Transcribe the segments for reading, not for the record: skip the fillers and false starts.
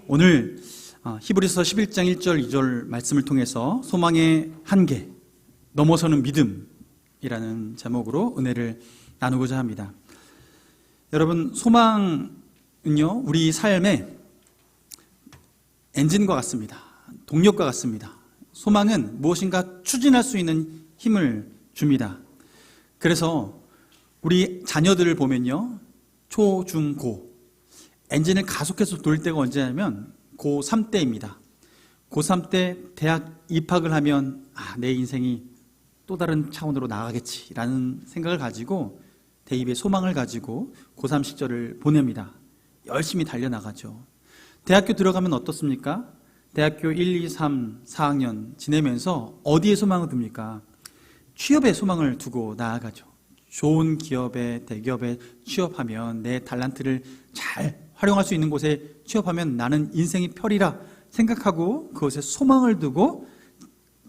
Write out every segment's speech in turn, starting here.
오늘 히브리서 11장 1절 2절 말씀을 통해서 소망의 한계, 넘어서는 믿음이라는 제목으로 은혜를 나누고자 합니다. 여러분, 소망은요, 우리 삶의 엔진과 같습니다. 동력과 같습니다. 소망은 무엇인가 추진할 수 있는 힘을 줍니다. 그래서 우리 자녀들을 보면요, 초, 중, 고 엔진을 가속해서 돌 때가 언제냐면 고3 때입니다. 고3 때 대학 입학을 하면 내 인생이 또 다른 차원으로 나아가겠지라는 생각을 가지고 대입의 소망을 가지고 고3 시절을 보냅니다. 열심히 달려나가죠. 대학교 들어가면 어떻습니까? 대학교 1, 2, 3, 4학년 지내면서 어디에 소망을 둡니까? 취업에 소망을 두고 나아가죠. 좋은 기업에, 대기업에 취업하면 내 달란트를 잘 활용할 수 있는 곳에 취업하면 나는 인생이 펼이라 생각하고 그것에 소망을 두고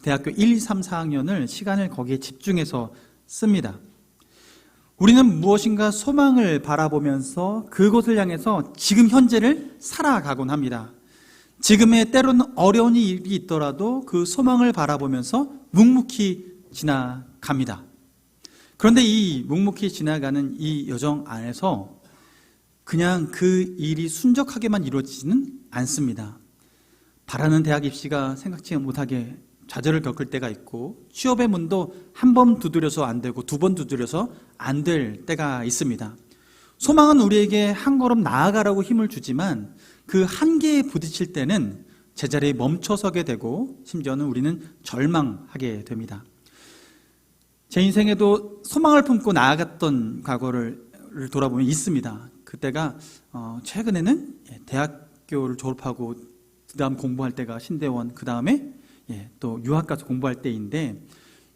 대학교 1, 2, 3, 4학년을 시간을 거기에 집중해서 씁니다. 우리는 무엇인가 소망을 바라보면서 그곳을 향해서 지금 현재를 살아가곤 합니다. 지금의 때로는 어려운 일이 있더라도 그 소망을 바라보면서 묵묵히 지나갑니다. 그런데 이 묵묵히 지나가는 이 여정 안에서 그냥 그 일이 순적하게만 이루어지지는 않습니다. 바라는 대학 입시가 생각지 못하게 좌절을 겪을 때가 있고, 취업의 문도 한 번 두드려서 안 되고 두 번 두드려서 안 될 때가 있습니다. 소망은 우리에게 한 걸음 나아가라고 힘을 주지만 그 한계에 부딪힐 때는 제자리에 멈춰서게 되고 심지어는 우리는 절망하게 됩니다. 제 인생에도 소망을 품고 나아갔던 과거를 돌아보면 있습니다. 그때가 최근에는 대학교를 졸업하고 그 다음 공부할 때가 신대원, 그 다음에 또 유학 가서 공부할 때인데,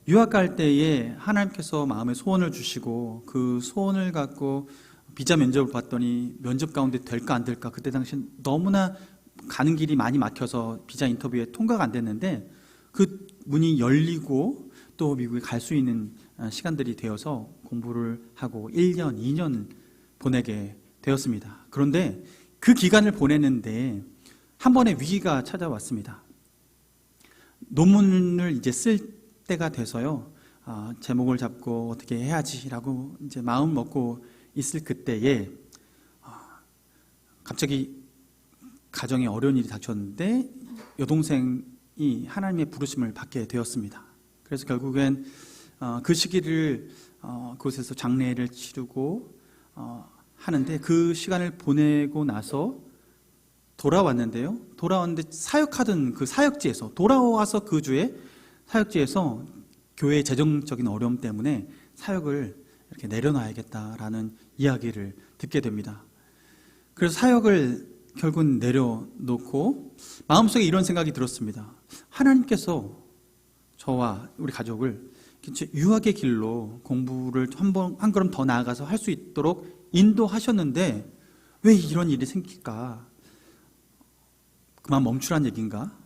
유학 갈 때에 하나님께서 마음에 소원을 주시고 그 소원을 갖고 비자 면접을 봤더니 면접 가운데 될까 안 될까, 그때 당시 너무나 가는 길이 많이 막혀서 비자 인터뷰에 통과가 안 됐는데 그 문이 열리고 또 미국에 갈 수 있는 시간들이 되어서 공부를 하고 1년, 2년 보내게 되었습니다. 그런데 그 기간을 보내는데 한 번의 위기가 찾아왔습니다. 논문을 이제 쓸 때가 돼서요, 제목을 잡고 어떻게 해야지라고 이제 마음 먹고 있을 그때에 갑자기 가정에 어려운 일이 닥쳤는데 여동생이 하나님의 부르심을 받게 되었습니다. 그래서 결국엔 그 시기를 그곳에서 장례를 치르고 하는데, 그 시간을 보내고 나서 돌아왔는데요, 돌아왔는데 사역하던 그 사역지에서, 돌아와서 그 주에 사역지에서 교회의 재정적인 어려움 때문에 사역을 이렇게 내려놔야겠다라는 이야기를 듣게 됩니다. 그래서 사역을 결국은 내려놓고 마음속에 이런 생각이 들었습니다. 하나님께서 저와 우리 가족을 유학의 길로 공부를 한 걸음 더 나아가서 할 수 있도록 인도하셨는데 왜 이런 일이 생길까? 그만 멈추란 얘기인가?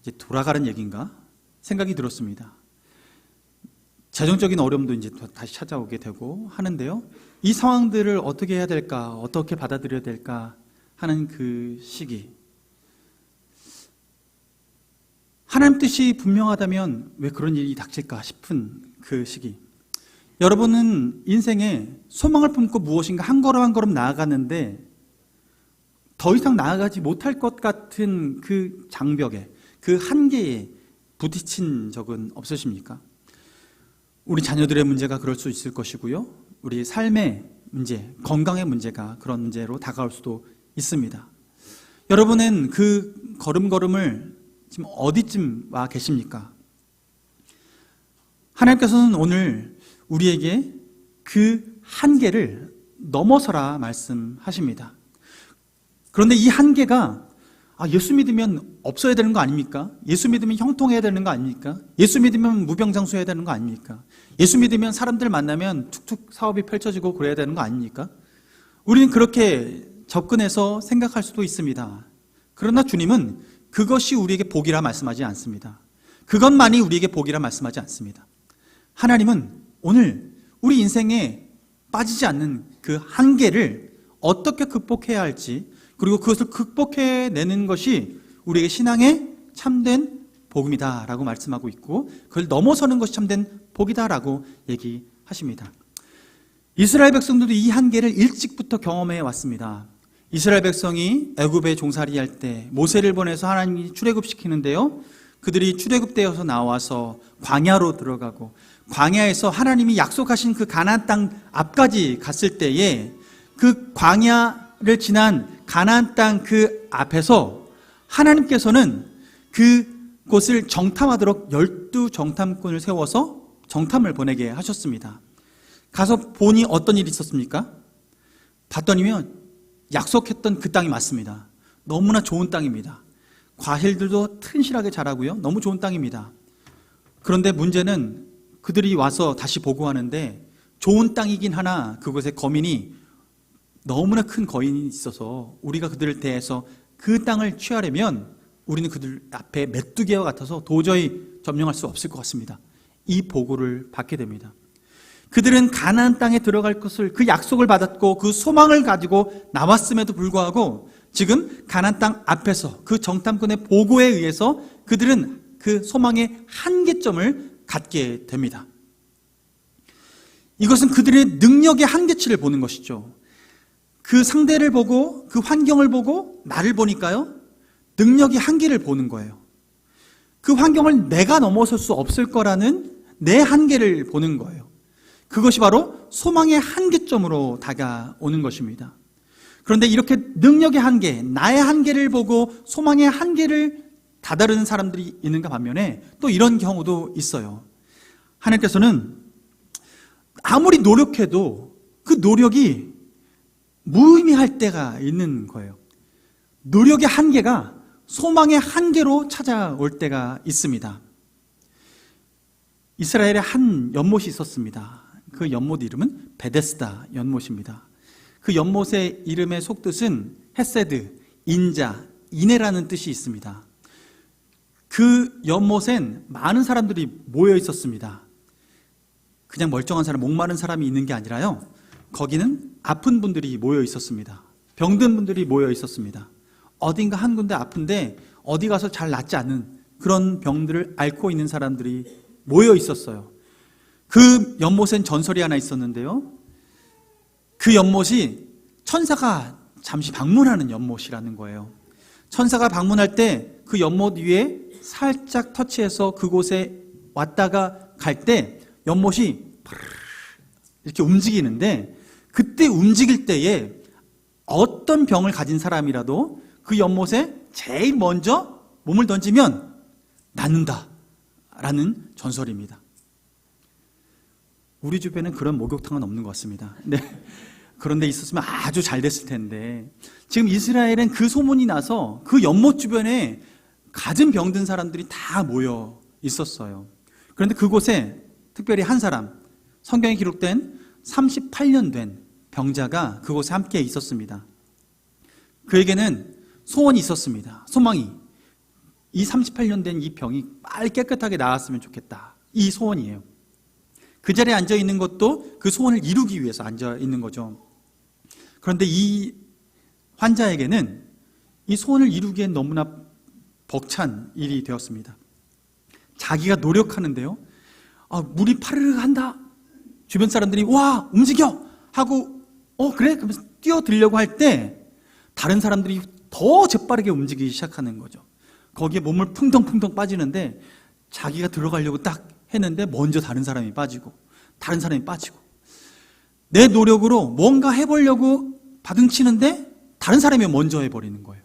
이제 돌아가란 얘기인가? 생각이 들었습니다. 재정적인 어려움도 이제 다시 찾아오게 되고 하는데요, 이 상황들을 어떻게 해야 될까, 어떻게 받아들여야 될까 하는 그 시기, 하나님 뜻이 분명하다면 왜 그런 일이 닥칠까 싶은 그 시기, 여러분은 인생에 소망을 품고 무엇인가 한 걸음 한 걸음 나아가는데 더 이상 나아가지 못할 것 같은 그 장벽에, 그 한계에 부딪힌 적은 없으십니까? 우리 자녀들의 문제가 그럴 수 있을 것이고요, 우리 삶의 문제, 건강의 문제가 그런 문제로 다가올 수도 있습니다. 여러분은 그 걸음걸음을 지금 어디쯤 와 계십니까? 하나님께서는 오늘 우리에게 그 한계를 넘어서라 말씀하십니다. 그런데 이 한계가 예수 믿으면 없어야 되는 거 아닙니까? 예수 믿으면 형통해야 되는 거 아닙니까? 예수 믿으면 무병장수해야 되는 거 아닙니까? 예수 믿으면 사람들 만나면 툭툭 사업이 펼쳐지고 그래야 되는 거 아닙니까? 우리는 그렇게 접근해서 생각할 수도 있습니다. 그러나 주님은 그것이 우리에게 복이라 말씀하지 않습니다. 그것만이 우리에게 복이라 말씀하지 않습니다. 하나님은 오늘 우리 인생에 빠지지 않는 그 한계를 어떻게 극복해야 할지, 그리고 그것을 극복해내는 것이 우리에게 신앙의 참된 복음이다라고 말씀하고 있고, 그걸 넘어서는 것이 참된 복이다라고 얘기하십니다. 이스라엘 백성들도 이 한계를 일찍부터 경험해 왔습니다. 이스라엘 백성이 애굽에 종살이할 때 모세를 보내서 하나님이 출애굽시키는데요, 그들이 출애굽되어서 나와서 광야로 들어가고, 광야에서 하나님이 약속하신 그 가나안 땅 앞까지 갔을 때에 그 광야를 지난 가나안 땅 그 앞에서 하나님께서는 그곳을 정탐하도록 12정탐꾼을 세워서 정탐을 보내게 하셨습니다. 가서 보니 어떤 일이 있었습니까? 봤더니면 약속했던 그 땅이 맞습니다. 너무나 좋은 땅입니다. 과일들도 튼실하게 자라고요. 너무 좋은 땅입니다. 그런데 문제는 그들이 와서 다시 보고하는데, 좋은 땅이긴 하나 그곳에 거민이, 너무나 큰 거인이 있어서 우리가 그들을 대해서 그 땅을 취하려면 우리는 그들 앞에 메뚜기와 같아서 도저히 점령할 수 없을 것 같습니다. 이 보고를 받게 됩니다. 그들은 가나안 땅에 들어갈 것을, 그 약속을 받았고 그 소망을 가지고 나왔음에도 불구하고 지금 가나안 땅 앞에서 그 정탐꾼의 보고에 의해서 그들은 그 소망의 한계점을 갖게 됩니다. 이것은 그들의 능력의 한계치를 보는 것이죠. 그 상대를 보고, 그 환경을 보고, 나를 보니까요, 능력의 한계를 보는 거예요. 그 환경을 내가 넘어설 수 없을 거라는 내 한계를 보는 거예요. 그것이 바로 소망의 한계점으로 다가오는 것입니다. 그런데 이렇게 능력의 한계, 나의 한계를 보고 소망의 한계를 다다르는 사람들이 있는가 반면에 또 이런 경우도 있어요. 하나님께서는 아무리 노력해도 그 노력이 무의미할 때가 있는 거예요. 노력의 한계가 소망의 한계로 찾아올 때가 있습니다. 이스라엘에 한 연못이 있었습니다. 그 연못 이름은 베데스다 연못입니다. 그 연못의 이름의 속뜻은 헤세드, 인자, 인애라는 뜻이 있습니다. 그 연못엔 많은 사람들이 모여 있었습니다. 그냥 멀쩡한 사람, 목마른 사람이 있는 게 아니라요, 거기는 아픈 분들이 모여 있었습니다. 병든 분들이 모여 있었습니다. 어딘가 한 군데 아픈데 어디 가서 잘 낫지 않는 그런 병들을 앓고 있는 사람들이 모여 있었어요. 그 연못엔 전설이 하나 있었는데요, 그 연못이 천사가 잠시 방문하는 연못이라는 거예요. 천사가 방문할 때 그 연못 위에 살짝 터치해서 그곳에 왔다가 갈 때 연못이 이렇게 움직이는데, 그때 움직일 때에 어떤 병을 가진 사람이라도 그 연못에 제일 먼저 몸을 던지면 낫는다라는 전설입니다. 우리 주변엔 그런 목욕탕은 없는 것 같습니다. 네. 그런데 있었으면 아주 잘 됐을 텐데, 지금 이스라엘은 그 소문이 나서 그 연못 주변에 갖은 병든 사람들이 다 모여 있었어요. 그런데 그곳에 특별히 한 사람, 성경에 기록된 38년 된 병자가 그곳에 함께 있었습니다. 그에게는 소원이 있었습니다. 소망이, 이 38년 된 이 병이 빨리 깨끗하게 나았으면 좋겠다, 이 소원이에요. 그 자리에 앉아 있는 것도 그 소원을 이루기 위해서 앉아 있는 거죠. 그런데 이 환자에게는 이 소원을 이루기엔 너무나 벅찬 일이 되었습니다. 자기가 노력하는데요, 물이 파르르 한다, 주변 사람들이 와 움직여 하고 그래? 그러면서 뛰어들려고 할 때 다른 사람들이 더 재빠르게 움직이기 시작하는 거죠. 거기에 몸을 풍덩풍덩 빠지는데, 자기가 들어가려고 딱 했는데 먼저 다른 사람이 빠지고 다른 사람이 빠지고, 내 노력으로 뭔가 해보려고 바둥치는데 다른 사람이 먼저 해버리는 거예요.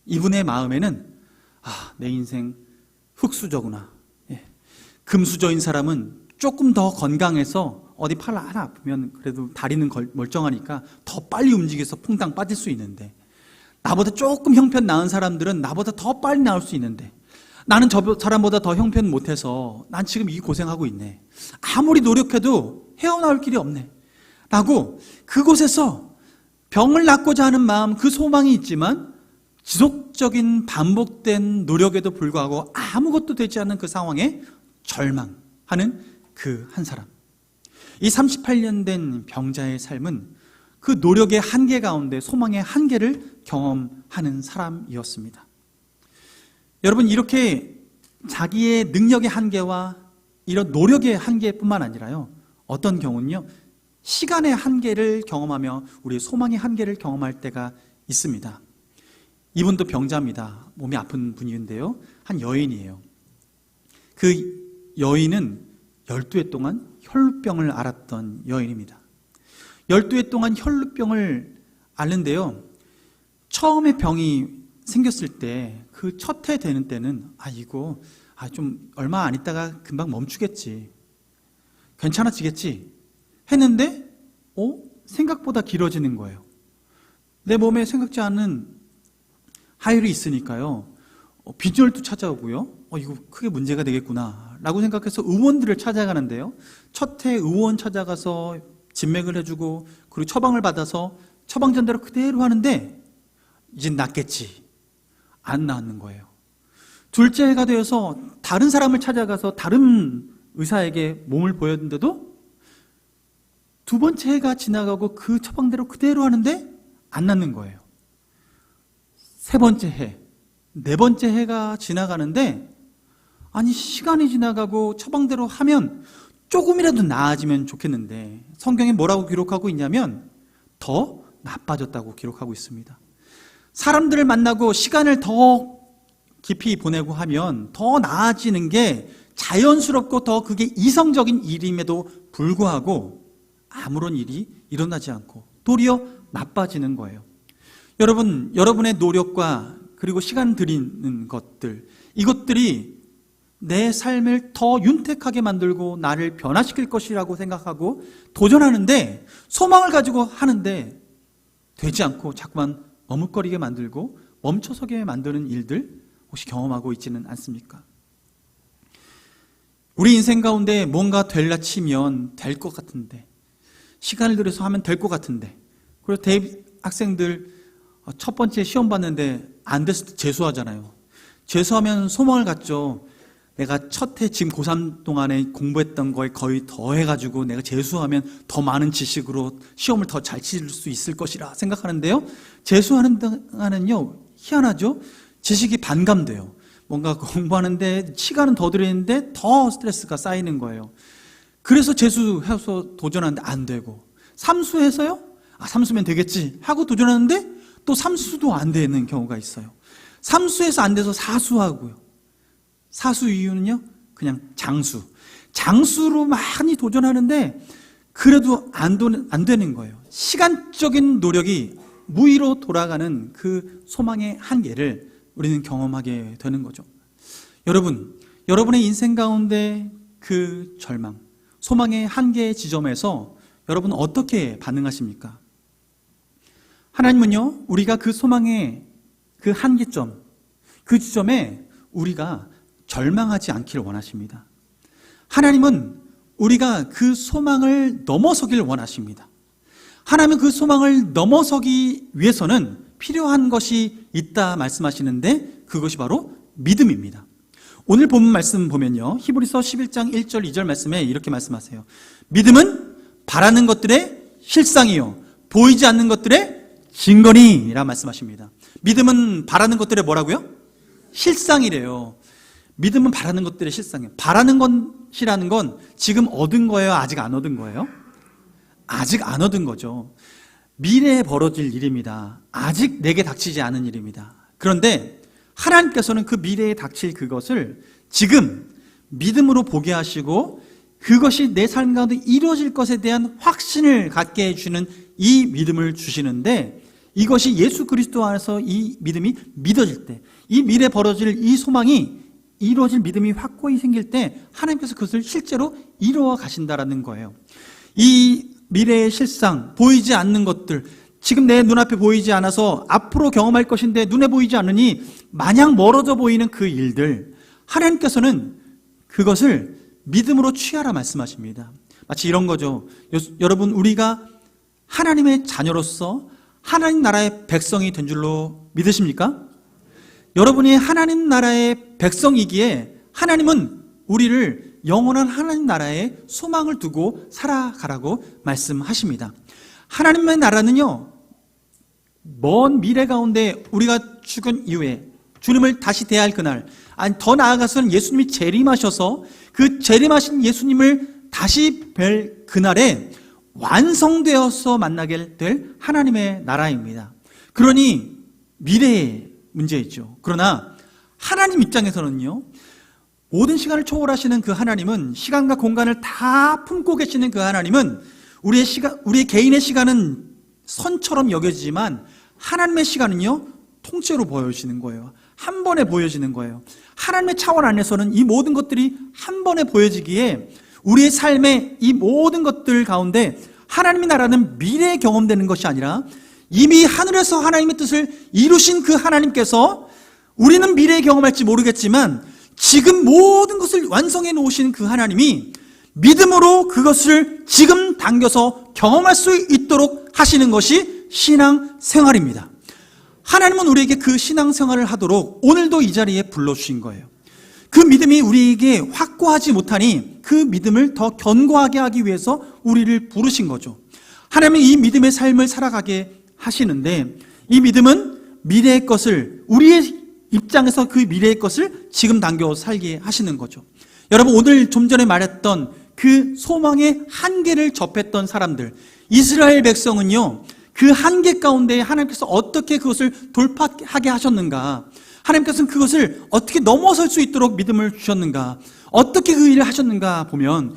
이분의 마음에는 내 인생 흙수저구나. 금수저인 사람은 조금 더 건강해서 어디 팔 하나 아프면 그래도 다리는 멀쩡하니까 더 빨리 움직여서 퐁당 빠질 수 있는데, 나보다 조금 형편 나은 사람들은 나보다 더 빨리 나올 수 있는데, 나는 저 사람보다 더 형편 못해서 난 지금 이 고생하고 있네, 아무리 노력해도 헤어나올 길이 없네 라고 그곳에서 병을 낫고자 하는 마음, 그 소망이 있지만 지속적인 반복된 노력에도 불구하고 아무것도 되지 않는 그 상황에 절망하는 그 한 사람. 이 38년 된 병자의 삶은 그 노력의 한계 가운데 소망의 한계를 경험하는 사람이었습니다. 여러분, 이렇게 자기의 능력의 한계와 이런 노력의 한계뿐만 아니라요, 어떤 경우는요, 시간의 한계를 경험하며 우리의 소망의 한계를 경험할 때가 있습니다. 이분도 병자입니다. 몸이 아픈 분인데요, 한 여인이에요. 그 여인은 12해 동안 혈루병을 앓았던 여인입니다. 12해 동안 혈루병을 앓는데요, 처음에 병이 생겼을 때 그 첫 해 되는 때는 이거 좀 얼마 안 있다가 금방 멈추겠지, 괜찮아지겠지 했는데 생각보다 길어지는 거예요. 내 몸에 생각지 않은 하혈이 있으니까요, 빈혈도 찾아오고요, 이거 크게 문제가 되겠구나 라고 생각해서 의원들을 찾아가는데요, 첫 해 의원 찾아가서 진맥을 해주고 그리고 처방을 받아서 처방전대로 그대로 하는데 이젠 낫겠지, 안 나았는 거예요. 둘째 해가 되어서 다른 사람을 찾아가서 다른 의사에게 몸을 보였는데도 두 번째 해가 지나가고 그 처방대로 그대로 하는데 안 낫는 거예요. 세 번째 해, 네 번째 해가 지나가는데 시간이 지나가고 처방대로 하면 조금이라도 나아지면 좋겠는데 성경에 뭐라고 기록하고 있냐면 더 나빠졌다고 기록하고 있습니다. 사람들을 만나고 시간을 더 깊이 보내고 하면 더 나아지는 게 자연스럽고 더 그게 이성적인 일임에도 불구하고 아무런 일이 일어나지 않고 도리어 나빠지는 거예요. 여러분, 여러분의 노력과 그리고 시간 들이는 것들, 이것들이 내 삶을 더 윤택하게 만들고 나를 변화시킬 것이라고 생각하고 도전하는데, 소망을 가지고 하는데 되지 않고 자꾸만 머뭇거리게 만들고 멈춰서게 만드는 일들 혹시 경험하고 있지는 않습니까? 우리 인생 가운데 뭔가 될라 치면 될 것 같은데, 시간을 들여서 하면 될 것 같은데, 그리고 대학생들 첫 번째 시험 봤는데 안 됐을 때 재수하잖아요. 재수하면 소망을 갖죠. 내가 첫 해 지금 고3 동안에 공부했던 거에 거의 더 해가지고 내가 재수하면 더 많은 지식으로 시험을 더 잘 치를 수 있을 것이라 생각하는데요, 재수하는 동안은요 희한하죠. 지식이 반감돼요. 뭔가 공부하는데 시간은 더 들이는데 더 스트레스가 쌓이는 거예요. 그래서 재수해서 도전하는데 안 되고, 삼수해서요, 삼수면 되겠지 하고 도전하는데 또 삼수도 안 되는 경우가 있어요. 삼수해서 안 돼서 사수하고요. 사수 이유는요, 그냥 장수로 많이 도전하는데 그래도 안 되는 거예요. 시간적인 노력이 무의로 돌아가는 그 소망의 한계를 우리는 경험하게 되는 거죠. 여러분, 여러분의 인생 가운데 그 절망, 소망의 한계 지점에서 여러분은 어떻게 반응하십니까? 하나님은요, 우리가 그 소망의 그 한계점, 그 지점에 우리가 절망하지 않기를 원하십니다. 하나님은 우리가 그 소망을 넘어서길 원하십니다. 하나님은 그 소망을 넘어서기 위해서는 필요한 것이 있다 말씀하시는데 그것이 바로 믿음입니다. 오늘 본문 말씀 보면요, 히브리서 11장 1절 2절 말씀에 이렇게 말씀하세요. 믿음은 바라는 것들의 실상이요 보이지 않는 것들의 증거니라 말씀하십니다. 믿음은 바라는 것들의 뭐라고요? 실상이래요. 믿음은 바라는 것들의 실상이에요. 바라는 것이라는 건 지금 얻은 거예요? 아직 안 얻은 거예요? 아직 안 얻은 거죠. 미래에 벌어질 일입니다. 아직 내게 닥치지 않은 일입니다. 그런데 하나님께서는 그 미래에 닥칠 그것을 지금 믿음으로 보게 하시고 그것이 내 삶 가운데 이루어질 것에 대한 확신을 갖게 해주는 이 믿음을 주시는데, 이것이 예수 그리스도 안에서 이 믿음이 믿어질 때, 이 미래에 벌어질 이 소망이 이루어질 믿음이 확고히 생길 때 하나님께서 그것을 실제로 이루어 가신다라는 거예요. 이 미래의 실상, 보이지 않는 것들, 지금 내 눈앞에 보이지 않아서 앞으로 경험할 것인데 눈에 보이지 않으니 마냥 멀어져 보이는 그 일들, 하나님께서는 그것을 믿음으로 취하라 말씀하십니다. 마치 이런 거죠. 여러분, 우리가 하나님의 자녀로서 하나님 나라의 백성이 된 줄로 믿으십니까? 여러분이 하나님 나라의 백성이기에 하나님은 우리를 영원한 하나님 나라에 소망을 두고 살아가라고 말씀하십니다. 하나님의 나라는요, 먼 미래 가운데 우리가 죽은 이후에 주님을 다시 대할 그날, 아니 더 나아가서는 예수님이 재림하셔서 그 재림하신 예수님을 다시 뵐 그날에 완성되어서 만나게 될 하나님의 나라입니다. 그러니 미래의 문제이죠. 그러나 하나님 입장에서는요, 모든 시간을 초월하시는 그 하나님은, 시간과 공간을 다 품고 계시는 그 하나님은 우리의 개인의 시간은 선처럼 여겨지지만 하나님의 시간은요, 통째로 보여지는 거예요. 한 번에 보여지는 거예요. 하나님의 차원 안에서는 이 모든 것들이 한 번에 보여지기에 우리의 삶의 이 모든 것들 가운데 하나님의 나라는 미래에 경험되는 것이 아니라 이미 하늘에서 하나님의 뜻을 이루신 그 하나님께서, 우리는 미래에 경험할지 모르겠지만 지금 모든 것을 완성해 놓으신 그 하나님이 믿음으로 그것을 지금 당겨서 경험할 수 있도록 하시는 것이 신앙 생활입니다. 하나님은 우리에게 그 신앙 생활을 하도록 오늘도 이 자리에 불러주신 거예요. 그 믿음이 우리에게 확고하지 못하니 그 믿음을 더 견고하게 하기 위해서 우리를 부르신 거죠. 하나님은 이 믿음의 삶을 살아가게 하시는데, 이 믿음은 미래의 것을, 우리의 입장에서 그 미래의 것을 지금 당겨 살게 하시는 거죠. 여러분, 오늘 좀 전에 말했던 그 소망의 한계를 접했던 사람들, 이스라엘 백성은요, 그 한계 가운데 하나님께서 어떻게 그것을 돌파하게 하셨는가, 하나님께서는 그것을 어떻게 넘어설 수 있도록 믿음을 주셨는가, 어떻게 그 일을 하셨는가 보면,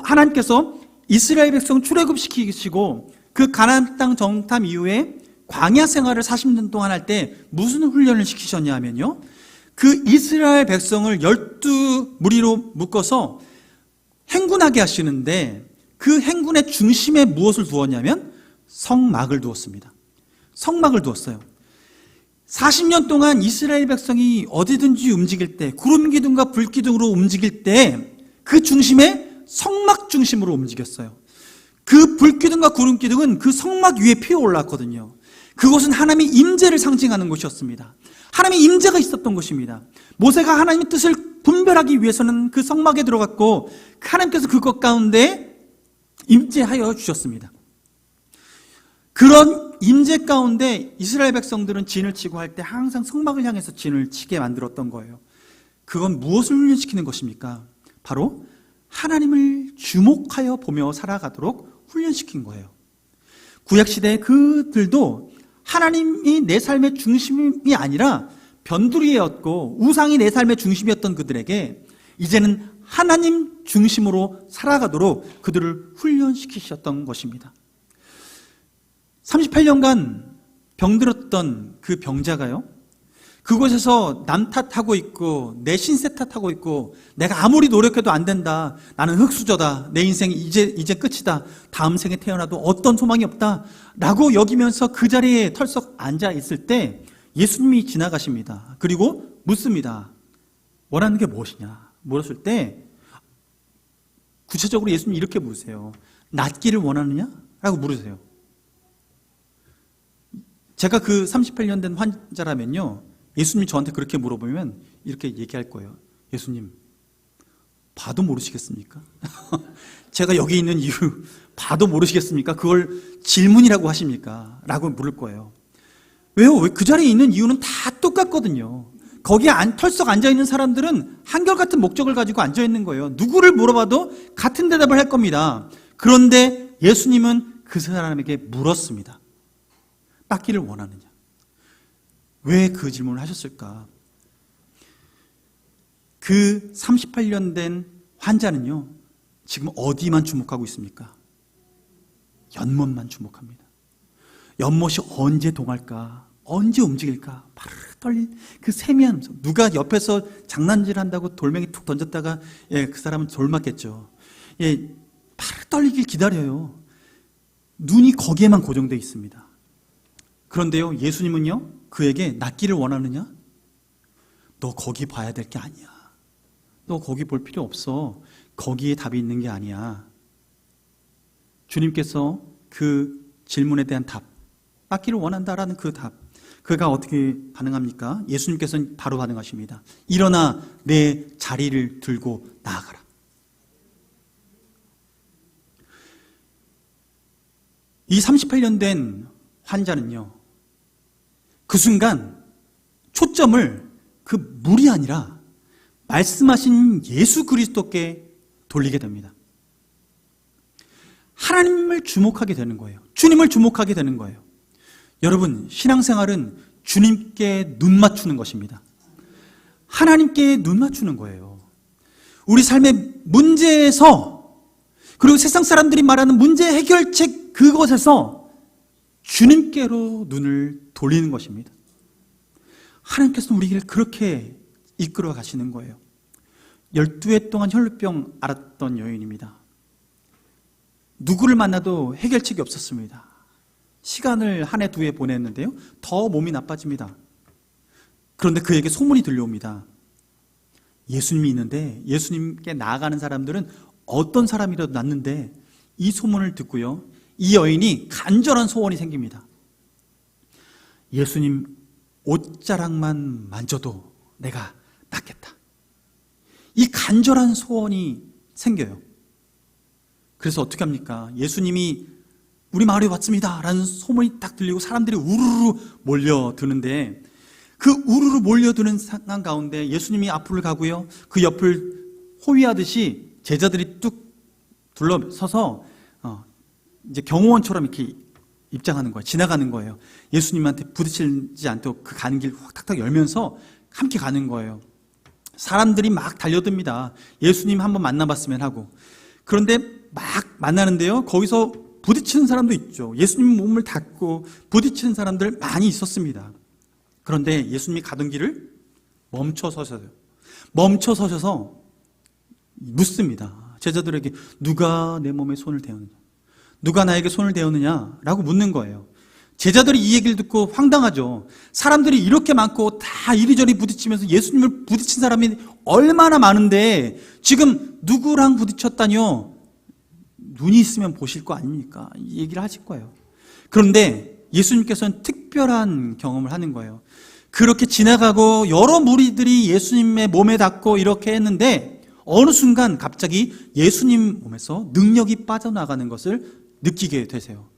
하나님께서 이스라엘 백성 출애굽시키시고 그 가나안 땅 정탐 이후에 광야 생활을 40년 동안 할 때 무슨 훈련을 시키셨냐 하면요, 그 이스라엘 백성을 12무리로 묶어서 행군하게 하시는데, 그 행군의 중심에 무엇을 두었냐면 성막을 두었습니다. 성막을 두었어요. 40년 동안 이스라엘 백성이 어디든지 움직일 때, 구름 기둥과 불 기둥으로 움직일 때 그 중심에 성막 중심으로 움직였어요. 그 불 기둥과 구름 기둥은 그 성막 위에 피어 올랐거든요. 그것은 하나님의 임재를 상징하는 것이었습니다. 하나님의 임재가 있었던 것입니다. 모세가 하나님의 뜻을 분별하기 위해서는 그 성막에 들어갔고, 하나님께서 그것 가운데 임재하여 주셨습니다. 그런 임재 가운데 이스라엘 백성들은 진을 치고 할 때 항상 성막을 향해서 진을 치게 만들었던 거예요. 그건 무엇을 훈련시키는 것입니까? 바로 하나님을 주목하여 보며 살아가도록 훈련시킨 거예요. 구약시대에 그들도 하나님이 내 삶의 중심이 아니라 변두리였고 우상이 내 삶의 중심이었던 그들에게 이제는 하나님 중심으로 살아가도록 그들을 훈련시키셨던 것입니다. 38년간 병들었던 그 병자가요, 그곳에서 남 탓하고 있고 내 신세 탓하고 있고, 내가 아무리 노력해도 안 된다, 나는 흙수저다, 내 인생이 이제 끝이다, 다음 생에 태어나도 어떤 소망이 없다 라고 여기면서 그 자리에 털썩 앉아 있을 때 예수님이 지나가십니다. 그리고 묻습니다. 원하는 게 무엇이냐 물었을 때 구체적으로 예수님이 이렇게 물으세요. 낫기를 원하느냐? 라고 물으세요. 제가 그 38년 된 환자라면요, 예수님이 저한테 그렇게 물어보면 이렇게 얘기할 거예요. 예수님, 봐도 모르시겠습니까? 제가 여기 있는 이유 봐도 모르시겠습니까? 그걸 질문이라고 하십니까? 라고 물을 거예요. 왜요? 그 자리에 있는 이유는 다 똑같거든요. 거기에 털썩 앉아있는 사람들은 한결같은 목적을 가지고 앉아있는 거예요. 누구를 물어봐도 같은 대답을 할 겁니다. 그런데 예수님은 그 사람에게 물었습니다. 낫기를 원하느냐? 왜 그 질문을 하셨을까? 그 38년 된 환자는요, 지금 어디만 주목하고 있습니까? 연못만 주목합니다. 연못이 언제 동할까? 언제 움직일까? 바르르 떨린 그 세미한 음성. 누가 옆에서 장난질 한다고 돌멩이 툭 던졌다가 그 사람은 돌 맞겠죠. 바르르 떨리길 기다려요. 눈이 거기에만 고정되어 있습니다. 그런데요, 예수님은요, 그에게 낫기를 원하느냐? 너 거기 봐야 될 게 아니야. 너 거기 볼 필요 없어. 거기에 답이 있는 게 아니야. 주님께서 그 질문에 대한 답, 낫기를 원한다라는 그 답, 그가 어떻게 반응합니까? 예수님께서는 바로 반응하십니다. 일어나 내 자리를 들고 나아가라. 이 38년 된 환자는요, 그 순간 초점을 그 물이 아니라 말씀하신 예수 그리스도께 돌리게 됩니다. 하나님을 주목하게 되는 거예요. 주님을 주목하게 되는 거예요. 여러분, 신앙생활은 주님께 눈 맞추는 것입니다. 하나님께 눈 맞추는 거예요. 우리 삶의 문제에서, 그리고 세상 사람들이 말하는 문제 해결책 그것에서 주님께로 눈을 돌리는 것입니다. 하나님께서는 우리를 그렇게 이끌어 가시는 거예요. 12해 동안 혈루병 앓았던 여인입니다. 누구를 만나도 해결책이 없었습니다. 시간을 한 해, 두 해 보냈는데요, 더 몸이 나빠집니다. 그런데 그에게 소문이 들려옵니다. 예수님이 있는데, 예수님께 나아가는 사람들은 어떤 사람이라도 낫는데, 이 소문을 듣고요, 이 여인이 간절한 소원이 생깁니다. 예수님 옷자락만 만져도 내가 낫겠다. 이 간절한 소원이 생겨요. 그래서 어떻게 합니까? 예수님이 우리 마을에 왔습니다 라는 소문이 딱 들리고 사람들이 우르르 몰려드는데, 그 우르르 몰려드는 상황 가운데 예수님이 앞을 가고요, 그 옆을 호위하듯이 제자들이 뚝 둘러서서 이제 경호원처럼 이렇게 입장하는 거예요. 지나가는 거예요. 예수님한테 부딪히지 않도록 그 가는 길 확 탁탁 열면서 함께 가는 거예요. 사람들이 막 달려듭니다. 예수님 한번 만나봤으면 하고. 그런데 막 만나는데요, 거기서 부딪히는 사람도 있죠. 예수님 몸을 닿고 부딪히는 사람들 많이 있었습니다. 그런데 예수님이 가던 길을 멈춰 서셔서 묻습니다. 제자들에게 누가 내 몸에 손을 대었느냐, 누가 나에게 손을 대었느냐라고 묻는 거예요. 제자들이 이 얘기를 듣고 황당하죠. 사람들이 이렇게 많고 다 이리저리 부딪히면서 예수님을 부딪힌 사람이 얼마나 많은데 지금 누구랑 부딪혔다뇨? 눈이 있으면 보실 거 아닙니까? 이 얘기를 하실 거예요. 그런데 예수님께서는 특별한 경험을 하는 거예요. 그렇게 지나가고 여러 무리들이 예수님의 몸에 닿고 이렇게 했는데, 어느 순간 갑자기 예수님 몸에서 능력이 빠져나가는 것을 느끼게 되세요.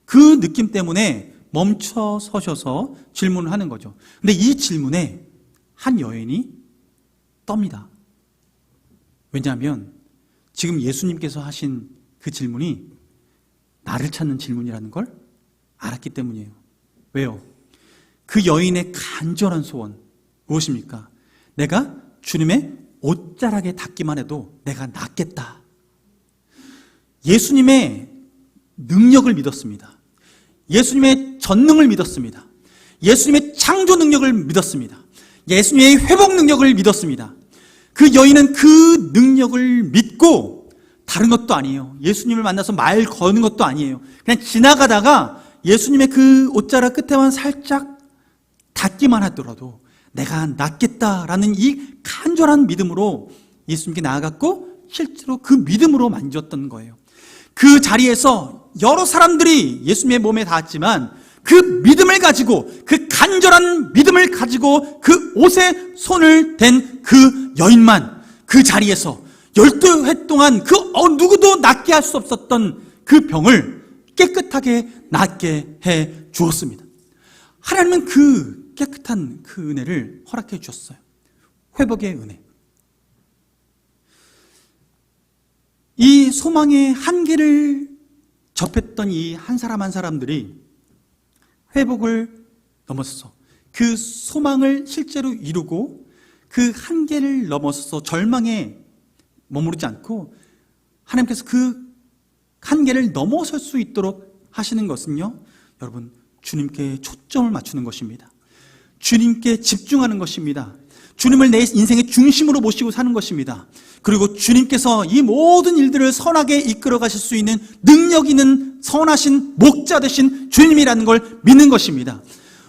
그 느낌 때문에 멈춰 서셔서 질문을 하는 거죠. 근데 이 질문에 한 여인이 떱니다. 왜냐하면 지금 예수님께서 하신 그 질문이 나를 찾는 질문이라는 걸 알았기 때문이에요. 왜요? 그 여인의 간절한 소원 무엇입니까? 내가 주님의 옷자락에 닿기만 해도 내가 낫겠다. 예수님의 능력을 믿었습니다. 예수님의 전능을 믿었습니다. 예수님의 창조 능력을 믿었습니다. 예수님의 회복 능력을 믿었습니다. 그 여인은 그 능력을 믿고 다른 것도 아니에요. 예수님을 만나서 말 거는 것도 아니에요. 그냥 지나가다가 예수님의 그 옷자락 끝에만 살짝 닿기만 하더라도 내가 낫겠다라는 이 간절한 믿음으로 예수님께 나아갔고, 실제로 그 믿음으로 만졌던 거예요. 그 자리에서 여러 사람들이 예수님의 몸에 닿았지만 그 믿음을 가지고, 그 간절한 믿음을 가지고 그 옷에 손을 댄 그 여인만 그 자리에서 12해 동안 그 누구도 낫게 할 수 없었던 그 병을 깨끗하게 낫게 해 주었습니다. 하나님은 그 깨끗한 그 은혜를 허락해 주셨어요. 회복의 은혜. 이 소망의 한계를 접했던 이 한 사람 한 사람들이 회복을 넘어서서 그 소망을 실제로 이루고 그 한계를 넘어서서 절망에 머무르지 않고 하나님께서 그 한계를 넘어설 수 있도록 하시는 것은요, 여러분, 주님께 초점을 맞추는 것입니다. 주님께 집중하는 것입니다. 주님을 내 인생의 중심으로 모시고 사는 것입니다. 그리고 주님께서 이 모든 일들을 선하게 이끌어 가실 수 있는 능력 있는 선하신 목자 되신 주님이라는 걸 믿는 것입니다.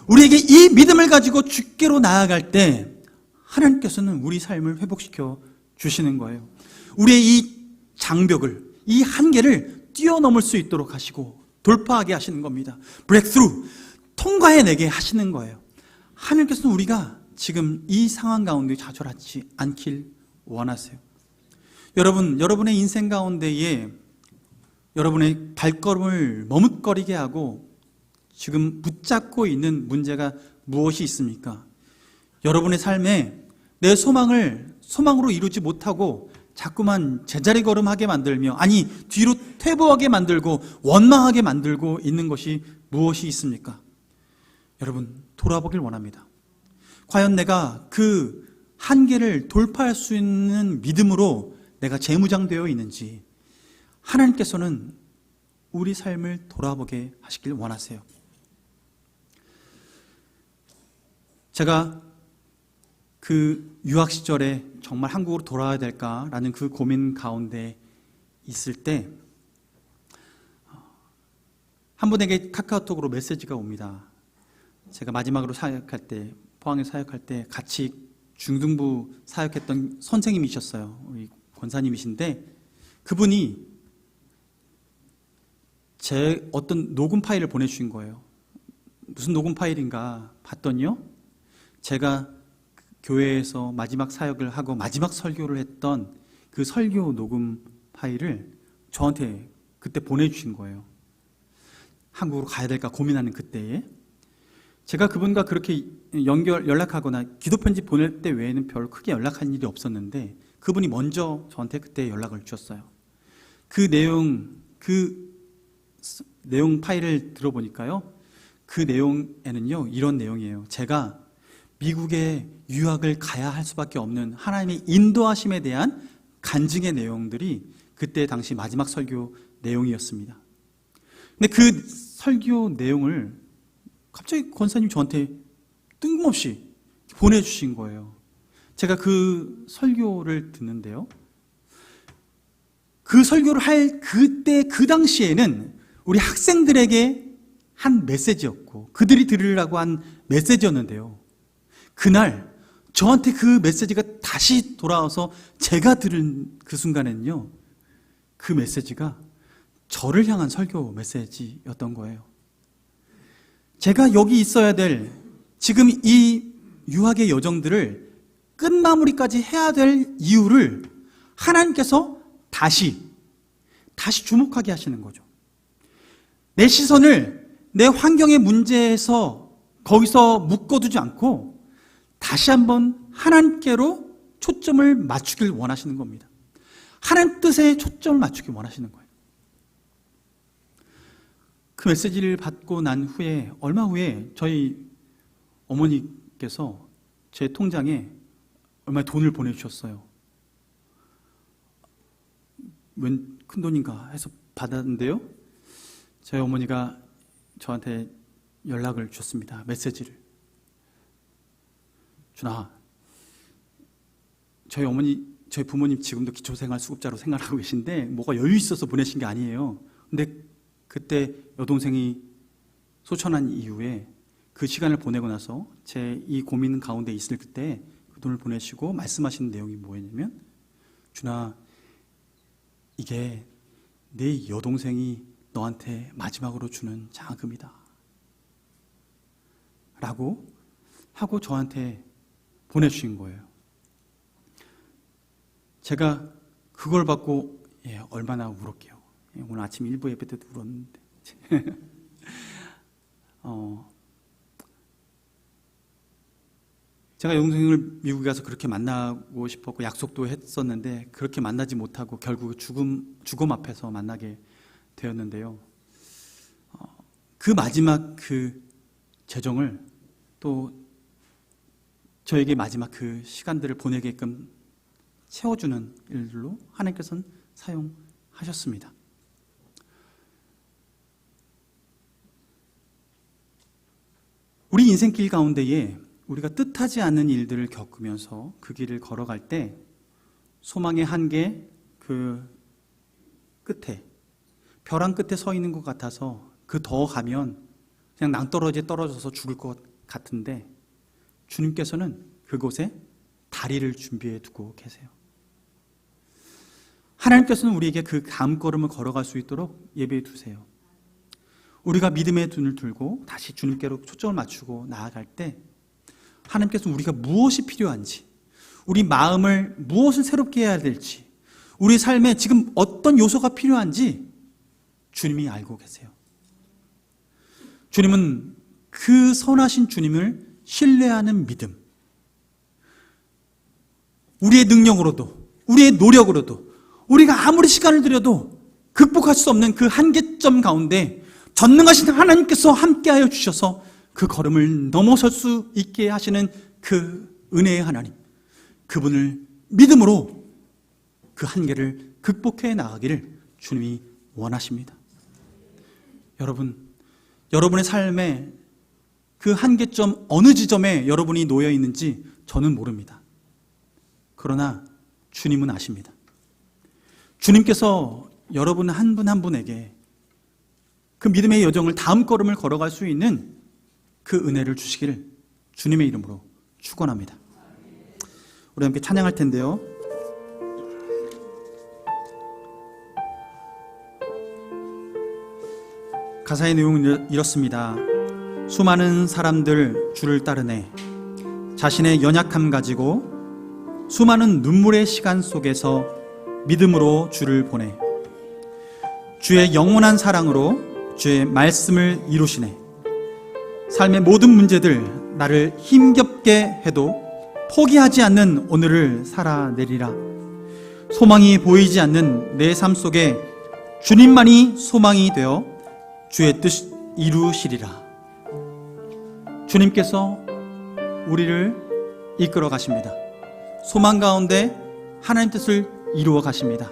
우리에게 이 믿음을 가지고 주께로 나아갈 때 하나님께서는 우리 삶을 회복시켜 주시는 거예요. 우리의 이 장벽을, 이 한계를 뛰어넘을 수 있도록 하시고 돌파하게 하시는 겁니다. 브레이크스루, 통과해내게 하시는 거예요. 하나님께서는 우리가 지금 이 상황 가운데 좌절하지 않길 원하세요. 여러분, 여러분의 인생 가운데에 여러분의 발걸음을 머뭇거리게 하고 지금 붙잡고 있는 문제가 무엇이 있습니까? 여러분의 삶에 내 소망으로 이루지 못하고 자꾸만 제자리 걸음하게 만들며, 아니 뒤로 퇴보하게 만들고 원망하게 만들고 있는 것이 무엇이 있습니까? 여러분, 돌아보길 원합니다. 과연 내가 그 한계를 돌파할 수 있는 믿음으로 내가 재무장되어 있는지, 하나님께서는 우리 삶을 돌아보게 하시길 원하세요. 제가 그 유학 시절에 정말 한국으로 돌아와야 될까라는 그 고민 가운데 있을 때 한 분에게 카카오톡으로 메시지가 옵니다. 제가 마지막으로 사역할 때, 포항에 사역할 때 같이 중등부 사역했던 선생님이셨어요. 우리 권사님이신데, 그분이 제 어떤 녹음 파일을 보내주신 거예요. 무슨 녹음 파일인가 봤더니요, 제가 교회에서 마지막 사역을 하고 마지막 설교를 했던 그 설교 녹음 파일을 저한테 그때 보내주신 거예요. 한국으로 가야 될까 고민하는 그때에. 제가 그분과 그렇게 연락하거나 기도 편지 보낼 때 외에는 별 크게 연락한 일이 없었는데, 그분이 먼저 저한테 그때 연락을 주셨어요. 그 내용 파일을 들어보니까요, 그 내용에는요 이런 내용이에요. 제가 미국에 유학을 가야 할 수밖에 없는 하나님의 인도하심에 대한 간증의 내용들이 그때 당시 마지막 설교 내용이었습니다. 근데 그 설교 내용을 갑자기 권사님 저한테 뜬금없이 보내주신 거예요. 제가 그 설교를 듣는데요, 그 설교를 할 그때 그 당시에는 우리 학생들에게 한 메시지였고 그들이 들으라고 한 메시지였는데요, 그날 저한테 그 메시지가 다시 돌아와서 제가 들은 그 순간에는요, 그 메시지가 저를 향한 설교 메시지였던 거예요. 제가 여기 있어야 될 지금 이 유학의 여정들을 끝마무리까지 해야 될 이유를 하나님께서 다시 주목하게 하시는 거죠. 내 시선을 내 환경의 문제에서 거기서 묶어두지 않고 다시 한번 하나님께로 초점을 맞추길 원하시는 겁니다. 하나님 뜻에 초점을 맞추길 원하시는 거예요. 그 메시지를 받고 난 후에, 얼마 후에 저희 어머니께서 제 통장에 얼마의 돈을 보내주셨어요. 웬 큰 돈인가 해서 받았는데요, 저희 어머니가 저한테 연락을 주셨습니다. 메시지를. 준아, 저희 부모님 지금도 기초생활수급자로 생활하고 계신데 뭐가 여유 있어서 보내신 게 아니에요. 근데 그때 여동생이 소천한 이후에 그 시간을 보내고 나서 제 이 고민 가운데 있을 그때 그 돈을 보내시고 말씀하시는 내용이 뭐였냐면, 준아, 이게 네 여동생이 너한테 마지막으로 주는 장학금이다 라고 하고 저한테 보내주신 거예요. 제가 그걸 받고 얼마나 울었게요. 오늘 아침 일부 예배 때도 울었는데 제가 여동생을 미국에 가서 그렇게 만나고 싶었고 약속도 했었는데 그렇게 만나지 못하고 결국 죽음 앞에서 만나게 되었는데요, 그 마지막 그 재정을 또 저에게 마지막 그 시간들을 보내게끔 채워주는 일들로 하나님께서는 사용하셨습니다. 우리 인생길 가운데에 우리가 뜻하지 않은 일들을 겪으면서 그 길을 걸어갈 때 소망의 한계 그 끝에, 벼랑 끝에 서 있는 것 같아서 그 더 가면 그냥 낭떠러지에 떨어져서 죽을 것 같은데, 주님께서는 그곳에 다리를 준비해 두고 계세요. 하나님께서는 우리에게 그 다음 걸음을 걸어갈 수 있도록 예배해 두세요. 우리가 믿음의 눈을 들고 다시 주님께로 초점을 맞추고 나아갈 때 하나님께서는 우리가 무엇이 필요한지, 우리 마음을 무엇을 새롭게 해야 될지, 우리 삶에 지금 어떤 요소가 필요한지 주님이 알고 계세요. 주님은 그 선하신 주님을 신뢰하는 믿음, 우리의 능력으로도 우리의 노력으로도 우리가 아무리 시간을 들여도 극복할 수 없는 그 한계점 가운데 전능하신 하나님께서 함께하여 주셔서 그 걸음을 넘어설 수 있게 하시는 그 은혜의 하나님, 그분을 믿음으로 그 한계를 극복해 나가기를 주님이 원하십니다. 여러분, 여러분의 삶에 그 한계점 어느 지점에 여러분이 놓여 있는지 저는 모릅니다. 그러나 주님은 아십니다. 주님께서 여러분 한 분 한 분에게 그 믿음의 여정을 다음 걸음을 걸어갈 수 있는 그 은혜를 주시기를 주님의 이름으로 축원합니다. 우리 함께 찬양할 텐데요. 가사의 내용은 이렇습니다. 수많은 사람들 주를 따르네. 자신의 연약함 가지고 수많은 눈물의 시간 속에서 믿음으로 주를 보내. 주의 영원한 사랑으로 주의 말씀을 이루시네. 삶의 모든 문제들 나를 힘겹게 해도 포기하지 않는 오늘을 살아내리라. 소망이 보이지 않는 내 삶 속에 주님만이 소망이 되어 주의 뜻 이루시리라. 주님께서 우리를 이끌어 가십니다. 소망 가운데 하나님 뜻을 이루어 가십니다.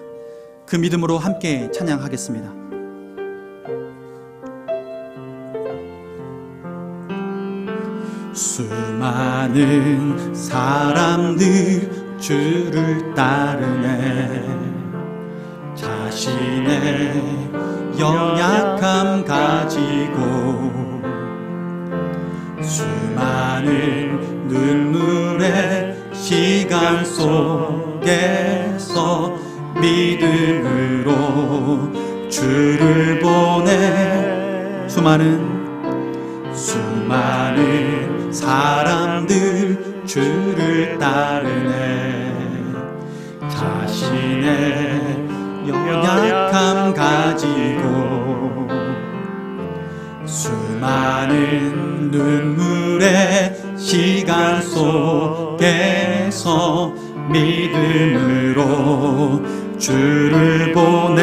그 믿음으로 함께 찬양하겠습니다. 수많은 사람들 주를 따르네. 자신의 연약함 가지고 수많은 눈물의 시간 속에서 믿음으로 주를 보내. 수많은 사람들 주를 따르네. 자신의 연약함 가지고 수많은 눈물의 시간 속에서 믿음으로 주를 보내.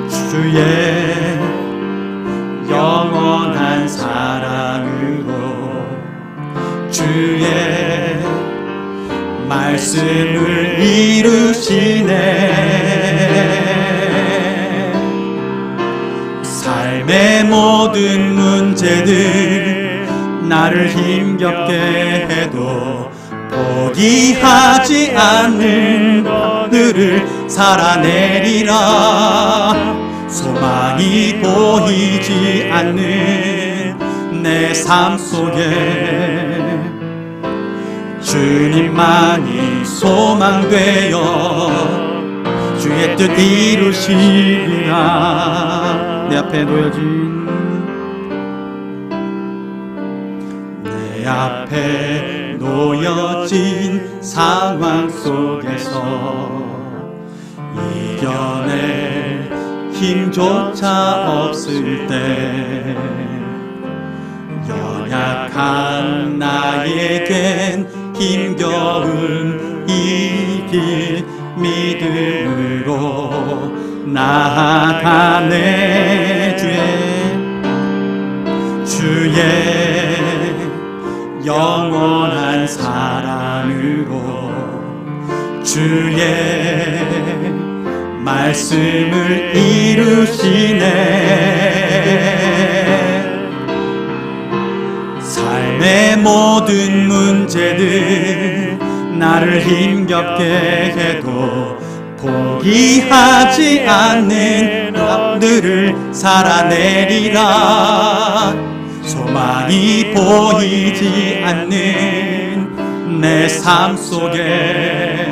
주의 영원한 사랑으로 주의 말씀을 이루시네. 삶의 모든 문제들 나를 힘겹게 해도 포기하지 않는 너를 살아내리라. 소망이 보이지 않는 내 삶 속에 주님만이 소망되어 주의 뜻 이루시리라. 내 앞에 놓여진 상황 속에서 이겨낼 힘조차 없을 때 연약한 나에겐 힘겨운 이 길 믿음으로 나아가네. 주의 영원한 사랑으로 주의 말씀을 이루시네. 삶의 모든 문제들 나를 힘겹게 해도 포기하지 않는 너들을 살아내리라. 소망이 보이지 않는 내 삶 속에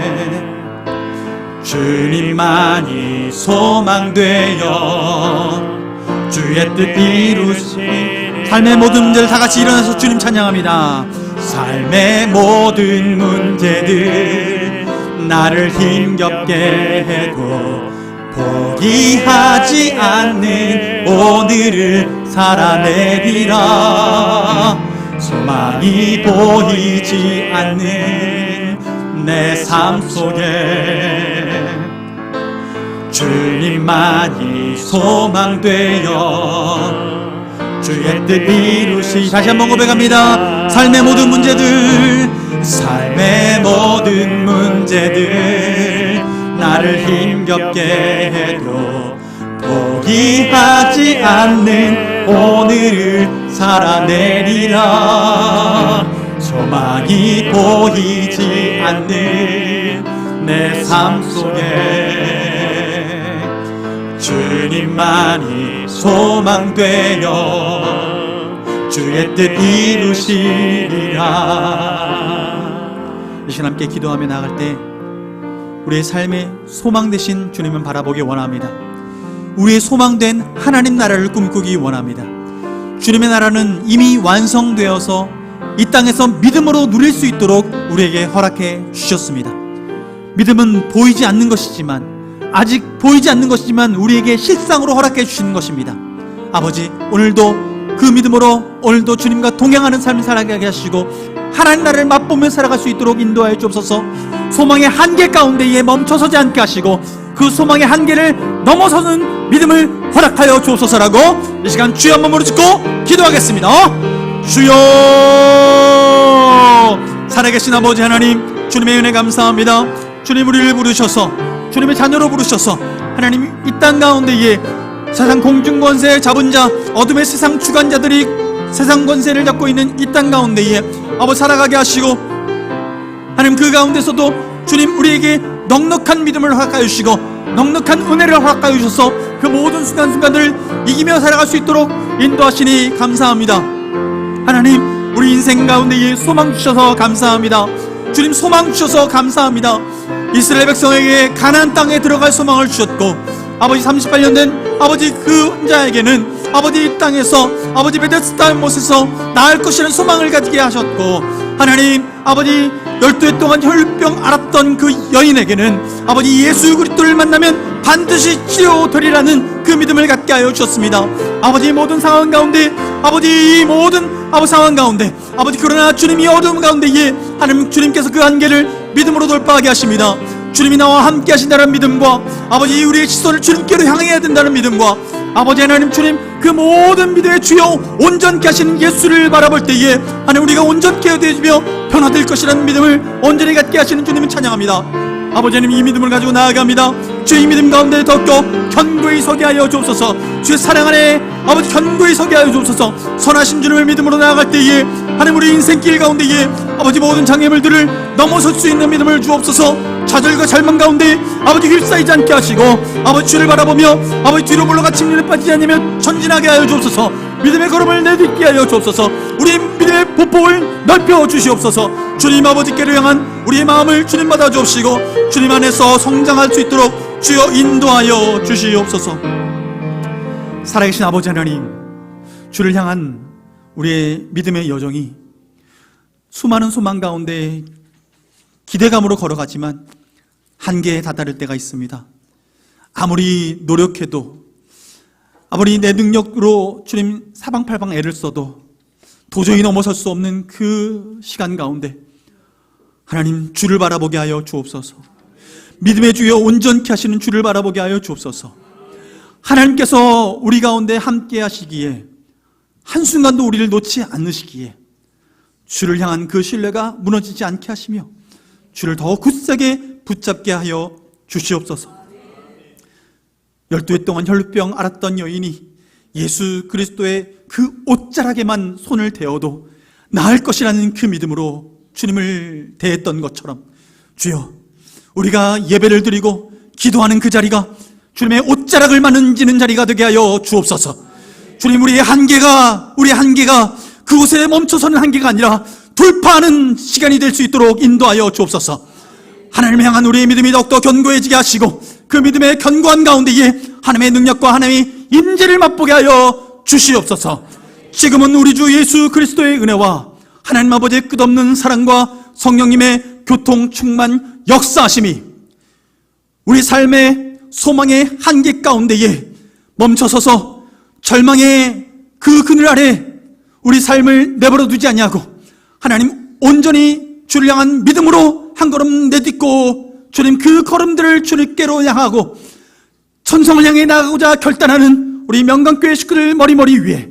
주님만이 소망되어 주의 뜻 이루신. 삶의 모든 문제를 다 같이 일어나서 주님 찬양합니다. 삶의 모든 문제들 나를 힘겹게 해도 포기하지 않는 오늘을 살아내리라. 소망이 보이지 않는 내 삶 속에 주님만이 소망되어 주의 뜻 이루시. 다시 한번 고백합니다. 삶의 모든 문제들 나를 힘겹게 해도 포기하지 않는 오늘을 살아내리라. 소망이 보이지 않는 내 삶 속에 주님만이 소망되어 주의 뜻 이루시리라. 이 시간 함께 기도하며 나아갈 때 우리의 삶의 소망 되신 주님을 바라보기 원합니다. 우리의 소망된 하나님 나라를 꿈꾸기 원합니다. 주님의 나라는 이미 완성되어서 이 땅에서 믿음으로 누릴 수 있도록 우리에게 허락해 주셨습니다. 믿음은 보이지 않는 것이지만, 아직 보이지 않는 것이지만 우리에게 실상으로 허락해 주시는 것입니다. 아버지, 오늘도 그 믿음으로 오늘도 주님과 동행하는 삶을 살아가게 하시고 하나님 나라를 맛보며 살아갈 수 있도록 인도하여 주옵소서. 소망의 한계 가운데에 멈춰서지 않게 하시고 그 소망의 한계를 넘어서는 믿음을 허락하여 주옵소서라고 이 시간 주여 한번 무릎 꿇고 기도하겠습니다. 주여, 살아계신 아버지 하나님, 주님의 은혜 감사합니다. 주님, 우리를 부르셔서 주님의 자녀로 부르셔서 하나님 이 땅 가운데에 세상 공중권세 잡은 자, 어둠의 세상 주관자들이 세상 권세를 잡고 있는 이 땅 가운데에 아버지 살아가게 하시고, 하나님 그 가운데서도 주님 우리에게 넉넉한 믿음을 허락하여 주시고 넉넉한 은혜를 허락하여 주셔서 그 모든 순간순간을 이기며 살아갈 수 있도록 인도하시니 감사합니다. 하나님, 우리 인생 가운데에 소망 주셔서 감사합니다. 주님, 소망 주셔서 감사합니다. 이스라엘 백성에게 가나안 땅에 들어갈 소망을 주셨고, 아버지 38년 된 아버지 그 혼자에게는 아버지 이 땅에서 아버지 베데스다 못에서 나을 것이라는 소망을 가지게 하셨고, 하나님 아버지 12해 동안 혈병 앓았던 그 여인에게는 아버지 예수 그리스도를 만나면 반드시 치료되리라는 그 믿음을 갖게 하여 주셨습니다. 아버지 모든 상황 가운데, 아버지 이 모든 상황 가운데, 아버지 그러나 주님이 어두움 가운데에 하나님 주님께서 그 한계를 믿음으로 돌파하게 하십니다. 주님이 나와 함께 하신다는 믿음과 아버지 우리의 시선을 주님께로 향해야 된다는 믿음과 아버지 하나님 주님 그 모든 믿음의 주여 온전케 하시는 예수를 바라볼 때에 하나님 우리가 온전케 되어지며 변화될 것이라는 믿음을 온전히 갖게 하시는 주님을 찬양합니다. 아버지 하나님, 이 믿음을 가지고 나아갑니다. 주의 믿음 가운데 더욱더 견고히 서게 하여 주옵소서. 주의 사랑 안에 아버지 견고히 서게 하여 주옵소서. 선하신 주님을 믿음으로 나아갈 때에 하나님 우리 인생길 가운데에 아버지 모든 장애물들을 넘어설 수 있는 믿음을 주옵소서. 좌절과 절망 가운데 아버지 휩싸이지 않게 하시고 아버지 주를 바라보며 아버지 뒤로 물러가 침륜에 빠지지 않으면 전진하게 하여 주옵소서. 믿음의 걸음을 내딛게 하여 주옵소서. 우리 믿음의 보폭을 넓혀 주시옵소서. 주님 아버지께를 향한 우리의 마음을 주님 받아 주옵시고 주님 안에서 성장할 수 있도록 주여 인도하여 주시옵소서. 살아계신 아버지 하나님, 주를 향한 우리의 믿음의 여정이 수많은 소망 가운데 기대감으로 걸어가지만 한계에 다다를 때가 있습니다. 아무리 노력해도, 아무리 내 능력으로 주님 사방팔방 애를 써도 도저히 넘어설 수 없는 그 시간 가운데 하나님 주를 바라보게 하여 주옵소서. 믿음의 주여 온전케 하시는 주를 바라보게 하여 주옵소서. 하나님께서 우리 가운데 함께 하시기에 한순간도 우리를 놓지 않으시기에 주를 향한 그 신뢰가 무너지지 않게 하시며 주를 더 굳세게 붙잡게 하여 주시옵소서. 12해 동안 혈루병 앓았던 여인이 예수 그리스도의 그 옷자락에만 손을 대어도 나을 것이라는 그 믿음으로 주님을 대했던 것처럼 주여, 우리가 예배를 드리고 기도하는 그 자리가 주님의 옷자락을 만지는 자리가 되게 하여 주옵소서. 주님, 우리의 한계가 그곳에 멈춰서는 한계가 아니라 돌파하는 시간이 될 수 있도록 인도하여 주옵소서. 하나님을 향한 우리의 믿음이 더욱더 견고해지게 하시고 그 믿음의 견고한 가운데에 하나님의 능력과 하나님의 임재를 맛보게 하여 주시옵소서. 지금은 우리 주 예수 그리스도의 은혜와 하나님 아버지의 끝없는 사랑과 성령님의 교통 충만 역사하심이 우리 삶의 소망의 한계 가운데에 멈춰서서 절망의 그 그늘 아래 우리 삶을 내버려 두지 아니하고 하나님 온전히 주를 향한 믿음으로 한 걸음 내딛고 주님 그 걸음들을 주님께로 향하고 천성을 향해 나가고자 결단하는 우리 명강교회 식구들 머리머리 위에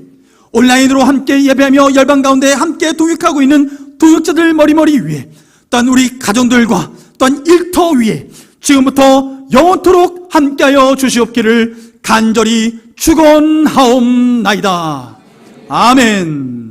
온라인으로 함께 예배하며 열방 가운데 함께 동역하고 있는 동역자들 머리머리 위에 또한 우리 가정들과 또한 일터 위에 지금부터 영원토록 함께하여 주시옵기를 간절히 축원하옵나이다. 아멘.